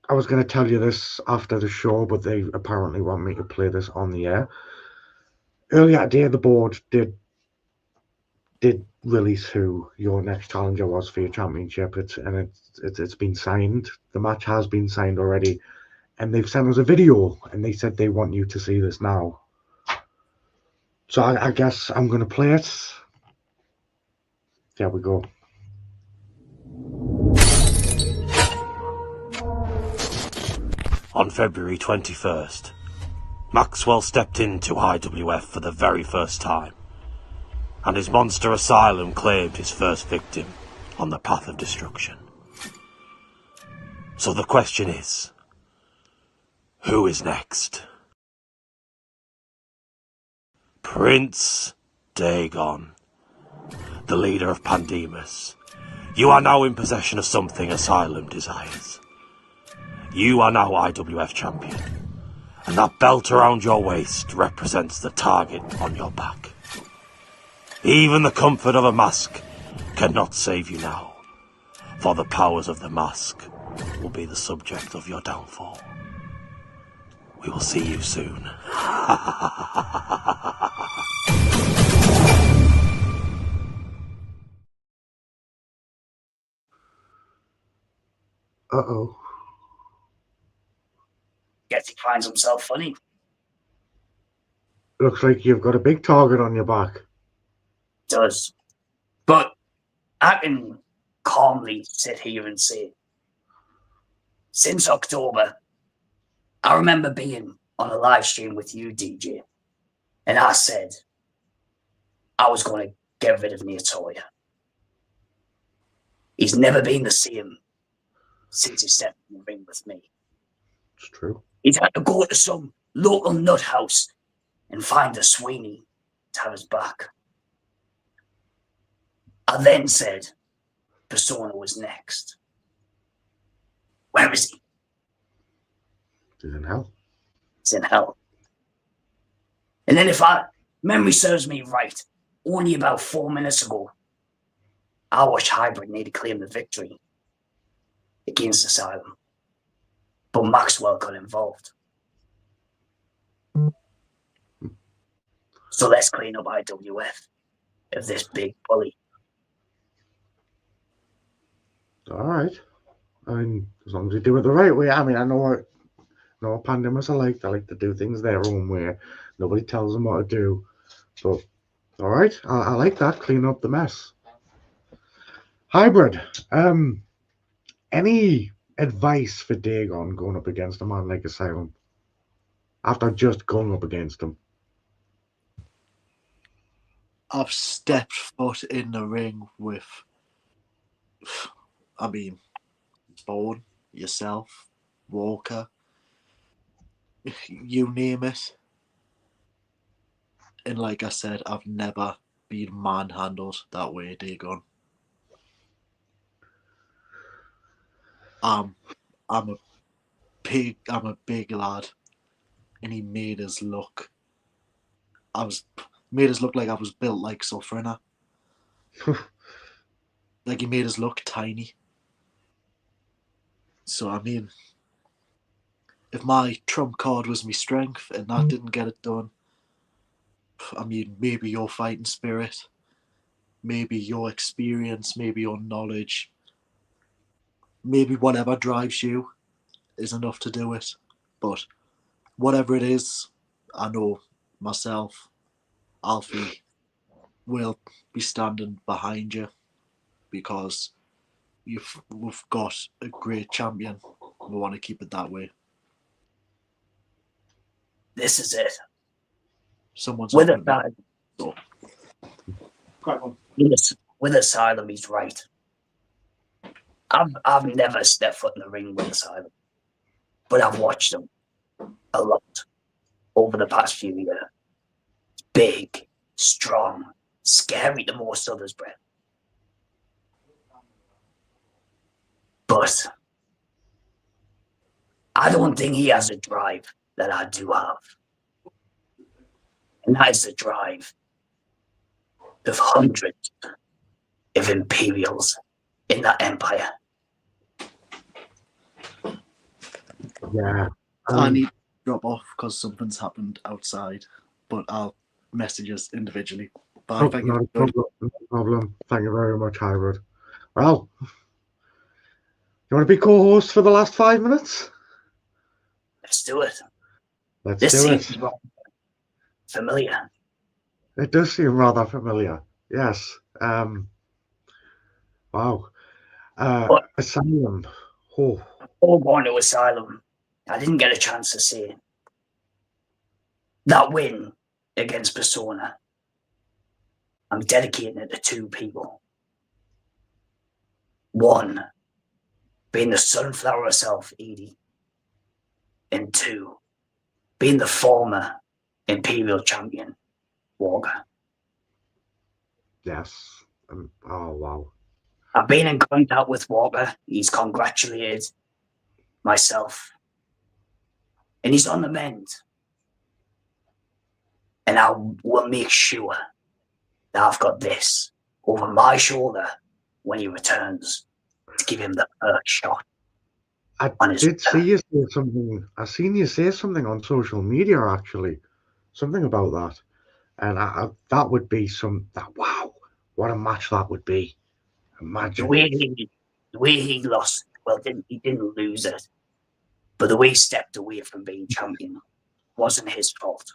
I was going to tell you this after the show, but they apparently want me to play this on the air. Earlier today, the board did release who your next challenger was for your championship. It's been signed. The match has been signed already, and they've sent us a video, and they said they want you to see this now. So I guess I'm going to play it. There we go. On February 21st, Maxwell stepped into IWF for the very first time, and his monster asylum claimed his first victim on the path of destruction. So the question is, who is next? Prince Dagon, the leader of Pandemus, you are now in possession of something Asylum desires. You are now IWF champion, and that belt around your waist represents the target on your back. Even the comfort of a mask cannot save you now, for the powers of the mask will be the subject of your downfall. We will see you soon. Uh-oh. Guess he finds himself funny. Looks like you've got a big target on your back. Does. But I can calmly sit here and say, since October, I remember being on a live stream with you, DJ, and I said I was going to get rid of Neotoya. He's never been the same since he stepped in the ring with me. It's true. He's had to go to some local nut house and find a Sweeney to have his back. I then said Persona was next. Where is he? He's in hell. He's in hell. And then if memory serves me right, only about 4 minutes ago, I watched Hybrid need to claim the victory against Asylum. But Maxwell got involved. So let's clean up IWF of this big bully. All right. I mean, as long as you do it the right way. I mean, I know what Pandemus are like. They like to do things their own way. Nobody tells them what to do. But all right, I like that. Clean up the mess. Hybrid. Any advice for Dagon going up against a man like Asylum after just going up against him? I've stepped foot in the ring with, I mean, Spawn, yourself, Walker, you name it. And like I said, I've never been manhandled that way, Dagon. I'm a big lad, and he made us look. Made us look like I was built like suffering. Like he made us look tiny. So I mean, if my trump card was my strength and that didn't get it done, I mean, maybe your fighting spirit, maybe your experience, maybe your knowledge, maybe whatever drives you is enough to do it. But whatever it is, I know myself, Alfie, will be standing behind you because we've got a great champion. We want to keep it that way. This is it. Someone's With offering me- Asylum, So, crack on. with Asylum, he's right. I've never stepped foot in the ring with Asylum, but I've watched him a lot over the past few years. Big, strong, scary to most others, Brett. But I don't think he has a drive that I do have. And that is the drive of hundreds of Imperials in that empire. Yeah. I need to drop off because something's happened outside, but I'll message us individually. Bye. Thank you. Not a problem. Thank you very much, Hybrid. Well, you want to be co-host for the last 5 minutes? Let's do it. Let's This do seems it. familiar. It does seem rather familiar. Yes. Wow. What? Asylum. Oh. All going to Asylum. I didn't get a chance to see it. That win against Persona, I'm dedicating it to two people. One, being the sunflower herself, Edie. And two, being the former Imperial champion, Walker. Yes. Oh, wow. I've been in contact with Walker. He's congratulated myself. And he's on the mend. And I will make sure that I've got this over my shoulder when he returns to give him the first shot. I did see you say something. I seen you say something on social media, actually. Something about that. And that would be wow, what a match that would be. Imagine. The way he lost, well, he didn't lose it. But the way he stepped away from being champion wasn't his fault.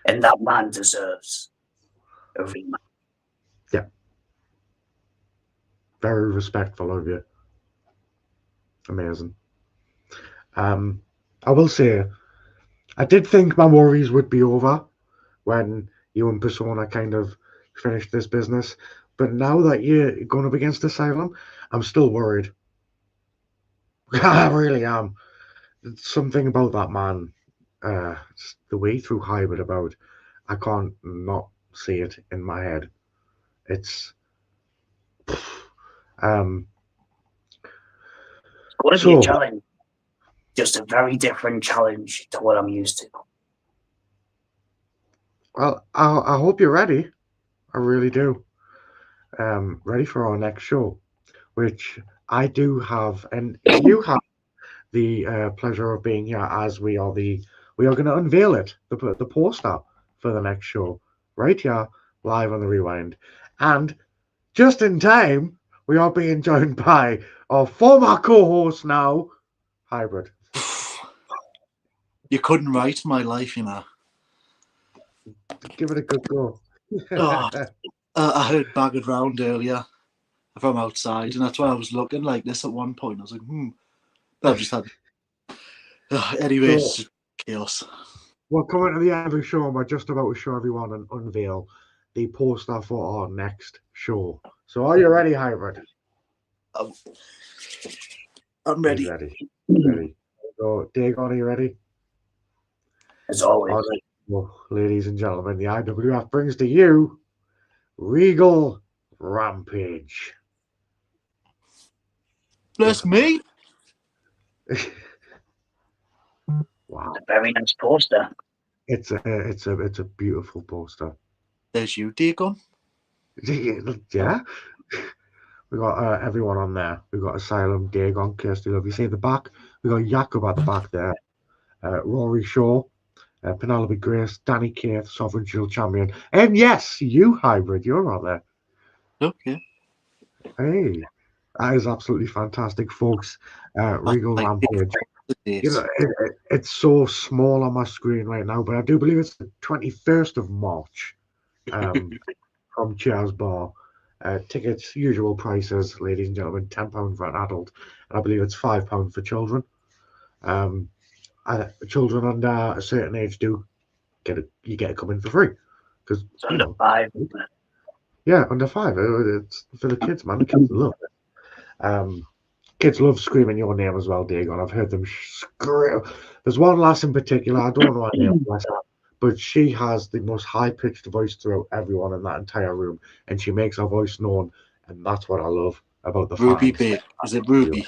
And that man deserves a rematch. Yeah. Very respectful of you. Amazing. I will say, I did think my worries would be over when you and Persona kind of finished this business. But now that you're going up against Asylum, I'm still worried. I really am. Something about that man, the way through Hybrid about, I can't not see it in my head. It's going to be a challenge. Just a very different challenge to what I'm used to. Well, I hope you're ready. I really do. Ready for our next show, which I do have, and you have the pleasure of being here as we are the we are going to unveil it, the poster for the next show, right here, live on the Rewind. And just in time, we are being joined by our former co-host now, Hybrid. You couldn't write my life, you know. Give it a good go. Oh, I heard bagged round earlier from outside, and that's why I was looking like this at one point. I was like, I've just had. Anyway, it's just chaos. We're coming to the end of the show, and we're just about to show everyone and unveil the poster for our next show. So, are you ready, Hybrid? I'm ready. He's ready. So, Dagon, are you ready? As always. All right. Well, ladies and gentlemen, the IWF brings to you Regal Rampage. Bless me. Wow, A very nice poster. it's a beautiful poster. There's you, Dagon. Yeah, we got everyone on there. We got Asylum, Dagon, Kirsty Love. You see the back. We got Jakob at the back there. Rory Shaw, Penelope Grace, Danny Keith, Sovereign Shield Champion, and yes, you, Hybrid. You're on there. Okay. Hey, that is absolutely fantastic, folks. Regal Rampage. You know, it's so small on my screen right now, but I do believe it's the 21st of March from Cheers Bar. Tickets, usual prices, ladies and gentlemen, £10 for an adult, and I believe it's £5 for children. Children under a certain age do get it come in for free. Because It's under 5. Yeah, under 5. It's for the kids, man. The kids love it. Kids love screaming your name as well, Dagon. I've heard them scream. There's one lass in particular, I don't know her name, but she has the most high-pitched voice throughout everyone in that entire room, and she makes her voice known, and that's what I love about the Ruby fans. Bay. Is it Ruby?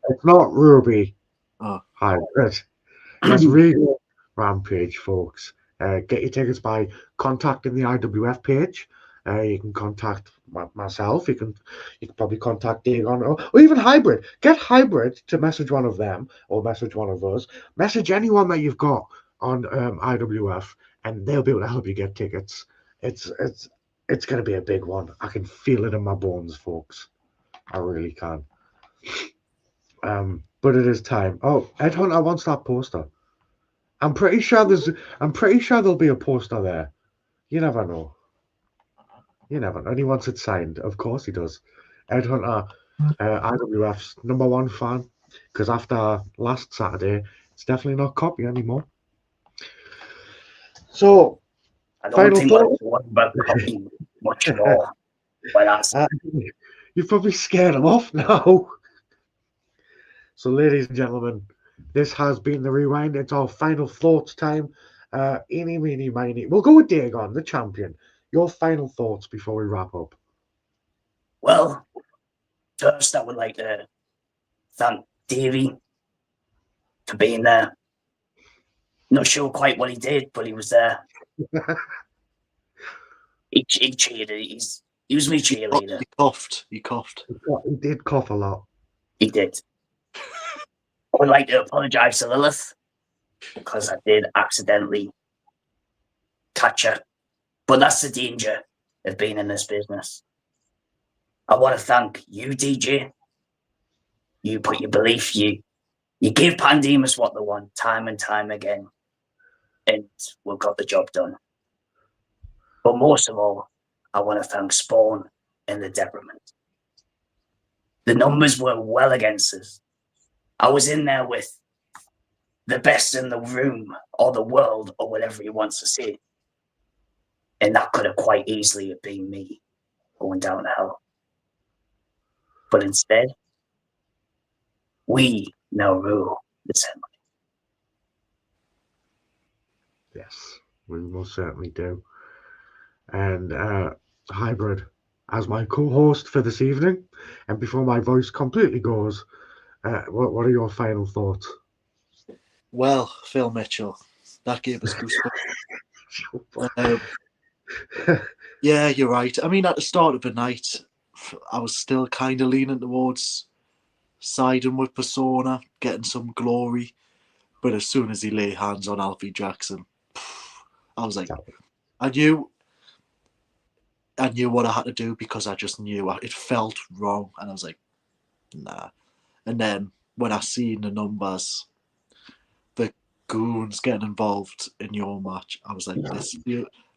It's not Ruby. Oh. Hybrid. That's Regal Rampage, folks. Get your tickets by contacting the IWF page. You can contact myself. You can probably contact Dagon or even Hybrid. Get Hybrid to message one of them or message one of us. Message anyone that you've got on IWF, and they'll be able to help you get tickets. It's going to be a big one. I can feel it in my bones, folks. I really can. But it is time. Oh, Ed Hunter wants that poster. I'm pretty sure there'll be a poster there. You never know. And he wants it signed. Of course he does. Ed Hunter, IWF's #1 fan, because after last Saturday, it's definitely not copy anymore. So, I don't think I want about copy much more. But you've probably scared him off now. So, ladies and gentlemen, this has been the Rewind. It's our final thoughts time. Eeny, meeny, miny. We'll go with Dagon, the champion. Your final thoughts before we wrap up. Well, first I would like to thank Davey for being there. Not sure quite what he did, but he was there. he cheered. He was my cheerleader. He coughed. He did cough a lot. He did. I would like to apologise to Lilith because I did accidentally catch her. But that's the danger of being in this business. I want to thank you, DJ. You put your belief, you give Pandemus what they want time and time again. And we've got the job done. But most of all, I want to thank Spawn and the Debrament. The numbers were well against us. I was in there with the best in the room or the world or whatever he wants to say. And that could have quite easily have been me going down to hell. But instead, we now rule the ceremony. Yes, we most certainly do. And Hybrid, as my co-host for this evening, and before my voice completely goes, what are your final thoughts? Well, Phil Mitchell, that gave us goosebumps. Yeah, you're right. I mean, at the start of the night, I was still kind of leaning towards siding with Persona, getting some glory. But as soon as he lay hands on Alfie Jackson, I was like, I knew what I had to do because I just knew it felt wrong, and I was like, nah. And then when I seen the numbers, the goons getting involved in your match, I was like,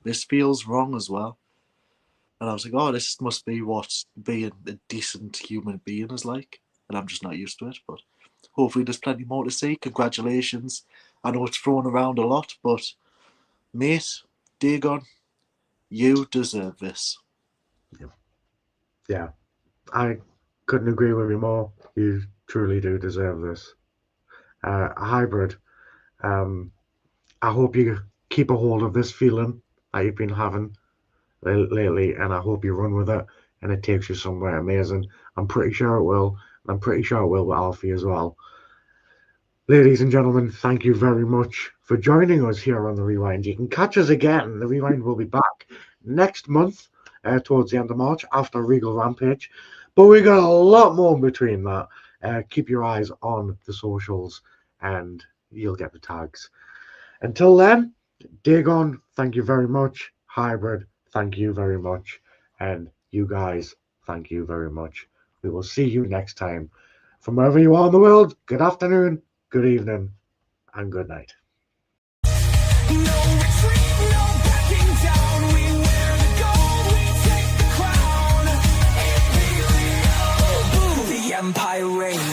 this feels wrong as well. And I was like, oh, this must be what being a decent human being is like. And I'm just not used to it. But hopefully there's plenty more to see. Congratulations. I know it's thrown around a lot, but mate, Dagon, you deserve this. Yeah, I couldn't agree with you more. You truly do deserve this. Hybrid, I hope you keep a hold of this feeling that you've been having lately, and I hope you run with it and it takes you somewhere amazing. I'm pretty sure it will, and I'm pretty sure it will with Alfie as well. Ladies and gentlemen, thank you very much for joining us here on The Rewind. You can catch us again. The Rewind will be back next month, towards the end of March, after Regal Rampage. But we got a lot more in between that. Keep your eyes on the socials and you'll get the tags. Until then, Dagon, thank you very much. Hybrid, thank you very much. And you guys, thank you very much. We will see you next time. From wherever you are in the world, good afternoon, good evening, and good night. No retreat, no backing down. We wear the gold, we take the crown. Imperial, the empire reigns.